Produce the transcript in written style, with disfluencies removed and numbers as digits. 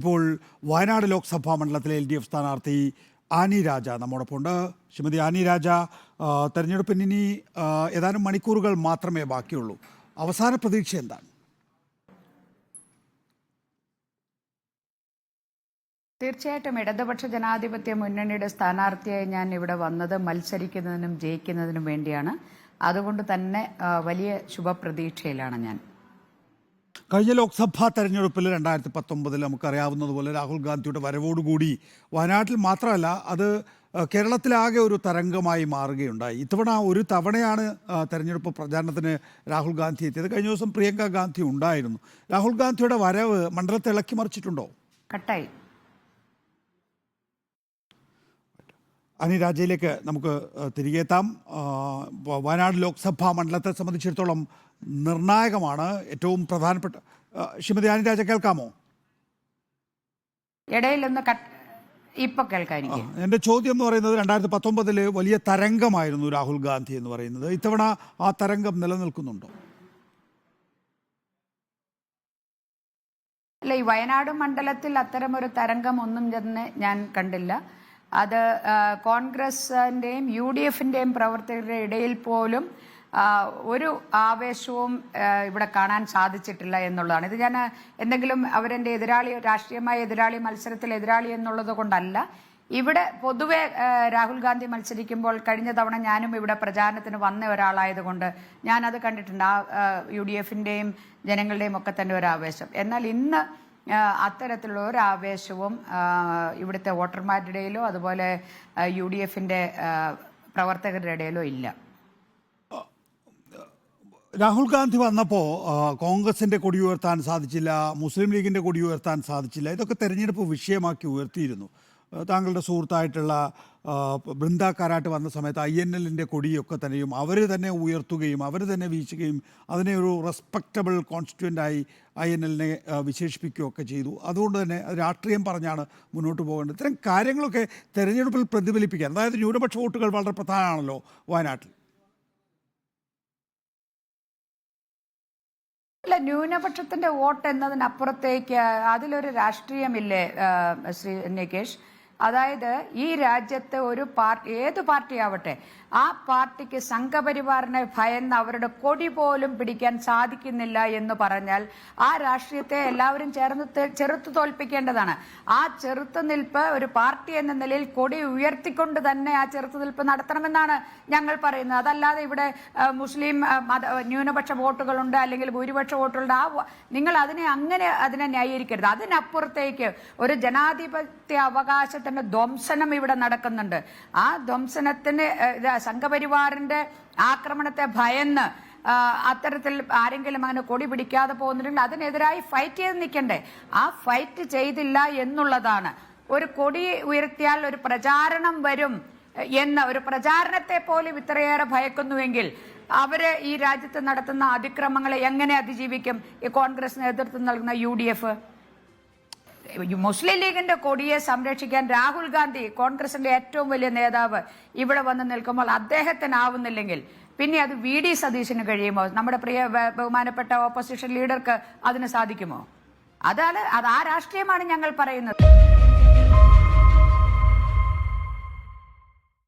ഇപ്പോൾ വയനാട് ലോക്സഭാ മണ്ഡലത്തിലെ LDF സ്ഥാനാർത്ഥി ആനി രാജ നമ്മോടൊപ്പമുണ്ട്. ശ്രീമതി ആനി രാജ, തെരഞ്ഞെടുപ്പിന് ഇനി ഏതാനും മണിക്കൂറുകൾ മാത്രമേ ബാക്കിയുള്ളൂ. അവസാന പ്രതീക്ഷ എന്താണ്? തീർച്ചയായിട്ടും ഇടതുപക്ഷ ജനാധിപത്യ മുന്നണിയുടെ സ്ഥാനാർത്ഥിയായി ഞാൻ ഇവിടെ വന്നത് മത്സരിക്കുന്നതിനും ജയിക്കുന്നതിനും വേണ്ടിയാണ്. അതുകൊണ്ട് തന്നെ വലിയ ശുഭപ്രതീക്ഷയിലാണ് ഞാൻ. കഴിഞ്ഞ ലോക്സഭാ തെരഞ്ഞെടുപ്പിൽ 2019 നമുക്കറിയാവുന്നതുപോലെ രാഹുൽ ഗാന്ധിയുടെ വരവോടുകൂടി വയനാട്ടിൽ മാത്രമല്ല അത് കേരളത്തിലാകെ ഒരു തരംഗമായി മാറുകയുണ്ടായി. ഇത്തവണ ഒരു തവണയാണ് തെരഞ്ഞെടുപ്പ് പ്രചാരണത്തിന് രാഹുൽ ഗാന്ധി എത്തിയത്. കഴിഞ്ഞ ദിവസം പ്രിയങ്ക ഗാന്ധി ഉണ്ടായിരുന്നു. രാഹുൽ ഗാന്ധിയുടെ വരവ് മണ്ഡലത്തെ ഇളക്കി മറിച്ചിട്ടുണ്ടോ? കട്ടായി. ആനി രാജയിലേക്ക് നമുക്ക് തിരികെ എത്താം. വയനാട് ലോക്സഭാ മണ്ഡലത്തെ സംബന്ധിച്ചിടത്തോളം നിർണായകമാണ്, ഏറ്റവും പ്രധാനപ്പെട്ട. ശ്രീമതി ആനി രാജ, കേൾക്കാമോ? ഇടയിലൊന്ന് ഇപ്പൊ കേൾക്കാൻ. എൻ്റെ ചോദ്യം എന്ന് പറയുന്നത് 2019 വലിയ തരംഗമായിരുന്നു രാഹുൽ ഗാന്ധി എന്ന് പറയുന്നത്. ഇത്തവണ ആ തരംഗം നിലനിൽക്കുന്നുണ്ടോ? അല്ല, ഈ വയനാട് മണ്ഡലത്തിൽ അത്തരമൊരു തരംഗം ഒന്നും തന്നെ ഞാൻ കണ്ടില്ല. അത് കോൺഗ്രസിൻ്റെയും UDFിൻ്റെയും പ്രവർത്തകരുടെ ഇടയിൽ പോലും ഒരു ആവേശവും ഇവിടെ കാണാൻ സാധിച്ചിട്ടില്ല എന്നുള്ളതാണ്. ഇത് ഞാൻ എന്തെങ്കിലും അവരെൻ്റെ എതിരാളി, രാഷ്ട്രീയമായ എതിരാളി, മത്സരത്തിൽ എതിരാളി എന്നുള്ളത് കൊണ്ടല്ല. ഇവിടെ പൊതുവെ രാഹുൽ ഗാന്ധി മത്സരിക്കുമ്പോൾ കഴിഞ്ഞ തവണ ഞാനും ഇവിടെ പ്രചാരണത്തിന് വന്ന ഒരാളായതുകൊണ്ട് ഞാനത് കണ്ടിട്ടുണ്ട്. UDFിൻ്റെയും ജനങ്ങളുടെയും ഒക്കെ തന്നെ ഒരു ആവേശം. എന്നാൽ ഇന്ന് അത്തരത്തിലുള്ള ഒരു ആവേശവും ഇവിടുത്തെ വോട്ടർമാരുടെ ഇടയിലോ അതുപോലെ UDFിൻ്റെ പ്രവർത്തകരുടെ ഇടയിലോ ഇല്ല. രാഹുൽ ഗാന്ധി വന്നപ്പോൾ കോൺഗ്രസിൻ്റെ കൊടി ഉയർത്താൻ സാധിച്ചില്ല, മുസ്ലിം ലീഗിൻ്റെ കൊടി ഉയർത്താൻ സാധിച്ചില്ല. ഇതൊക്കെ തെരഞ്ഞെടുപ്പ് വിഷയമാക്കി ഉയർത്തിയിരുന്നു. താങ്കളുടെ സുഹൃത്തായിട്ടുള്ള ബൃന്ദ കാരാട്ട് വന്ന സമയത്ത് INLൻ്റെ കൊടിയൊക്കെ തന്നെയും അവർ തന്നെ ഉയർത്തുകയും അവർ തന്നെ വീശുകയും അതിനെ ഒരു റെസ്പെക്റ്റബിൾ കോൺസ്റ്റിറ്റ്യുവൻ്റായി INLനെ വിശേഷിപ്പിക്കുകയൊക്കെ ചെയ്തു. അതുകൊണ്ട് തന്നെ രാഷ്ട്രീയം പറഞ്ഞാണ് മുന്നോട്ട് പോകേണ്ടത്. ഇത്തരം കാര്യങ്ങളൊക്കെ തെരഞ്ഞെടുപ്പിൽ പ്രതിഫലിപ്പിക്കാൻ, അതായത് ന്യൂനപക്ഷ വോട്ടുകൾ വളരെ പ്രധാനമാണല്ലോ വയനാട്ടിൽ. അല്ല, ന്യൂനപക്ഷത്തിന്റെ വോട്ട് എന്നതിനപ്പുറത്തേക്ക് അതിലൊരു രാഷ്ട്രീയമില്ലേ ശ്രീ നികേഷ്? അതായത് ഈ രാജ്യത്തെ ഒരു പാർട്ടി, ഏത് പാർട്ടി ആവട്ടെ, ആ പാർട്ടിക്ക് സംഘപരിവാറിനെ ഭയന്ന് അവരുടെ കൊടി പോലും പിടിക്കാൻ സാധിക്കുന്നില്ല എന്ന് പറഞ്ഞാൽ ആ രാഷ്ട്രീയത്തെ എല്ലാവരും ചെറുത്തു തോൽപ്പിക്കേണ്ടതാണ്. ആ ചെറുത്തുനിൽപ്പ് ഒരു പാർട്ടി എന്ന നിലയിൽ കൊടി ഉയർത്തിക്കൊണ്ട് തന്നെ ആ ചെറുത്തുനിൽപ്പ് നടത്തണമെന്നാണ് ഞങ്ങൾ പറയുന്നത്. അതല്ലാതെ ഇവിടെ മുസ്ലിം ന്യൂനപക്ഷ വോട്ടുകളുണ്ട് അല്ലെങ്കിൽ ഭൂരിപക്ഷ വോട്ടുകളുണ്ട്, നിങ്ങൾ അതിനെ ന്യായീകരിക്കരുത്. അതിനപ്പുറത്തേക്ക് ഒരു ജനാധിപത്യ അവകാശത്തിന്റെ ധ്വംസനം ഇവിടെ നടക്കുന്നുണ്ട്. ആ ധ്വംസനത്തിന് സംഘപരിവാറിന്റെ ആക്രമണത്തെ ഭയന്ന് അത്തരത്തിൽ ആരെങ്കിലും അങ്ങനെ കൊടി പിടിക്കാതെ പോകുന്നുണ്ടെങ്കിൽ അതിനെതിരായി ഫൈറ്റ് ചെയ്ത് നിൽക്കണ്ടേ? ആ ഫൈറ്റ് ചെയ്തില്ല എന്നുള്ളതാണ്. ഒരു കൊടി ഉയർത്തിയാൽ ഒരു പ്രചാരണം വരും എന്ന ഒരു പ്രചാരണത്തെ പോലും ഇത്രയേറെ ഭയക്കുന്നുവെങ്കിൽ അവര് ഈ രാജ്യത്ത് നടത്തുന്ന അതിക്രമങ്ങളെ എങ്ങനെ അതിജീവിക്കും? ഈ കോൺഗ്രസ് നേതൃത്വം നൽകുന്ന UDF, മുസ്ലിം ലീഗിന്റെ കൊടിയെ സംരക്ഷിക്കാൻ രാഹുൽ ഗാന്ധി, കോൺഗ്രസിന്റെ ഏറ്റവും വലിയ നേതാവ്, ഇവിടെ വന്ന് നിൽക്കുമ്പോൾ അദ്ദേഹത്തിനാവുന്നില്ലെങ്കിൽ പിന്നെ അത് VD സതീശന് കഴിയുമോ? നമ്മുടെ ബഹുമാനപ്പെട്ട ഓപ്പോസിഷൻ ലീഡർക്ക് അതിന് സാധിക്കുമോ? അത് ആ രാഷ്ട്രീയമാണ് ഞങ്ങൾ പറയുന്നത്.